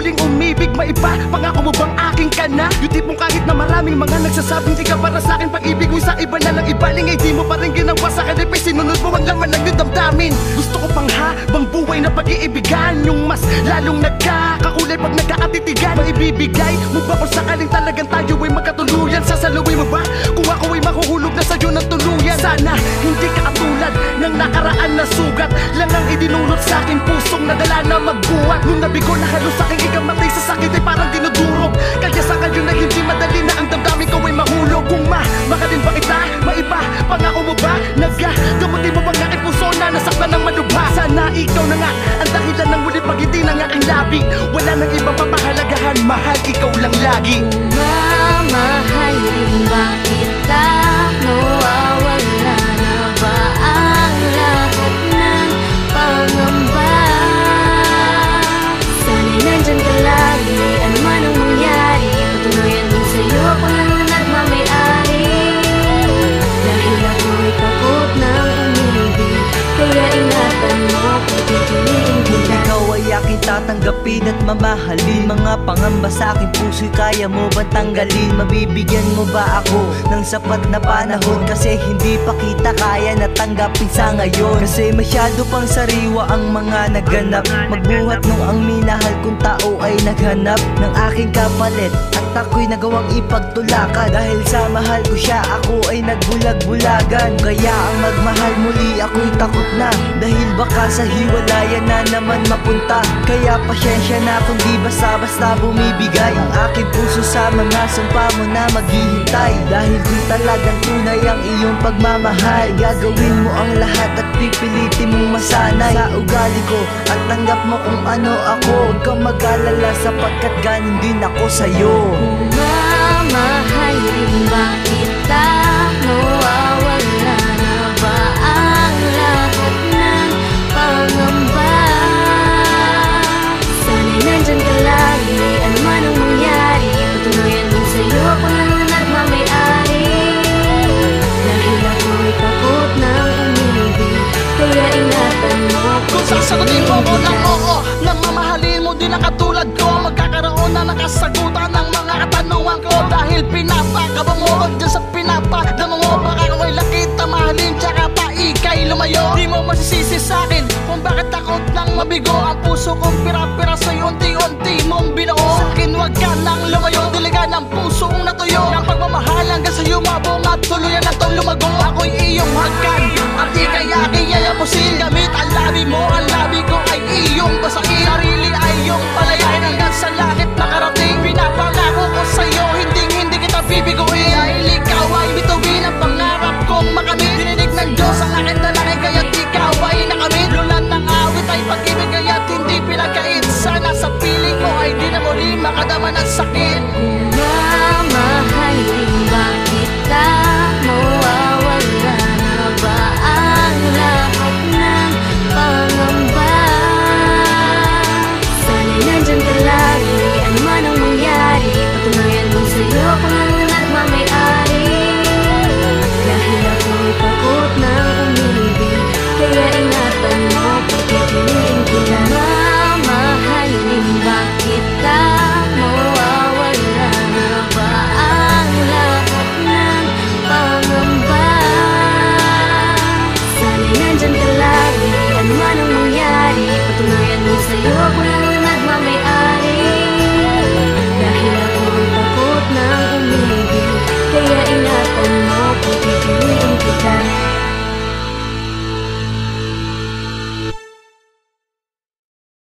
huling umibig, maiba. Pangako mo bang aking ka na? Yung tipong kahit na maraming mga nagsasabing di ka para sa akin, pag-ibig mo sa iba na lang ibaling, ay di mo pa rin ginawa sa akin. Ay sinunod mo ang laman ng iyong damdamin. Gusto ko pang habang buhay na pag-iibigan, yung mas lalong nagkakakulay pag nagkakatitigan. Maibibigay mo ba kung sakaling talagang tayo ay magkatuluyan? Sasaluhin mo ba kung ako ay mahuhulog na sa'yo ng tuluyan? Sana hindi ka katulad ng nakaraan na sugat lang ang idinulot sa aking pusong nadala na magbuhat. Nung nabigo na halos aking ikamatay sa sakit ay parang dinudurog. Kaya sa ngayon ay hindi madali na ang damdamin ko ay mahulog. Kung mahalin ba kita, maiba, pangako mo ba? Nagagamutin mo bang aking puso na nasaktan ng malubha? Sana ikaw na nga ang dahilan ng muli pag hindi ng aking labi. Wala nang ibang papahalagahan, mahal ikaw lang lagi. Mamahalin ba kita? Nawawala na ba ang lahat ng pangamba? Sana'y nandyan ka lagi, ano man ang mangyari. Patuloyan din sa'yo ako lang na nagmamayari. Dahil ako'y takot ng umibig, kaya ingatan mo kung pipiliin kita. Ikaw ay aking tatanggapin at mamahalin. Mga pangamba sa aking puso'y kaya mo ba tanggalin? Mabibigyan mo ba ako ng sapat na panahon? Kasi hindi pa kita kaya na tanggapin sa ngayon. Kasi masyado pang sariwa ang mga naganap. Magbuhat nung ang minahal kong tao ay naghanap ng aking kapalit, at ako'y nagawang ipagtulakan. Dahil sa mahal ko siya, ako ay nagbulag-bulagan. Kaya ang magmahal muli ako'y takot na, dahil baka sa hiwalayan na naman mapunta. Kaya pasyensya na kung di basta-basta bumibigay ang aking puso sa mga sumpa mo na maghihintay. Dahil kung talagang tunay ang iyong pagmamahal, gagawin mo ang lahat at pipilitin mong masanay sa ugali ko, at tanggap mo kung ano ako. Huwag kang mag-alala sapagkat ganon din ako sa'yo. Mamahalin ba kita? Nawawala na ba ang lahat ng pangamba? Sana'y nandyan ka lagi, ano man ang mangyari. Patuloyan din sa'yo ako lang na nagmamayari. Dahil ako'y takot ng umibig, kaya ingatan mo Kung sasagutin mo ko ng oo, nang mamahalin mo din ang katulad ko, magkakaroon na nakasagutan ng mga katanungan ko. Dahil pinapakaba mo o dyan sa pinapadama mo, baka ako'y lakita mahalin tsaka pa ika'y lumayo. Di mo masisisi sa'kin kung bakit takot nang mabigo ang puso kong pira-pira sa'yo, unti-unti mong binuo. Sa'kin wag ka nang lumayo, diligan ang pusong natuyo. Ang pagmamahal hanggang sa'yo mabong at tuluyan na tong lumago. Ako'y iyong hagkan at ika'y aking yayapusin. Gamit ang labi mo, ang labi ko ay iyong basain. Sarili ay iyong palayain hanggang sa langit makarating. Pinapangako ko sa'yo, hindi kita bibiguin. Dahil ikaw ay bituin ang pangarap kong makamit. Dininig ng Diyos ang aking dalangin, kaya't ikaw ay nakamit. Lulan ng awit ay pag-ibig, kaya't hindi pinagkait. Sana sa piling mo ay di na muli makadama ng sakit.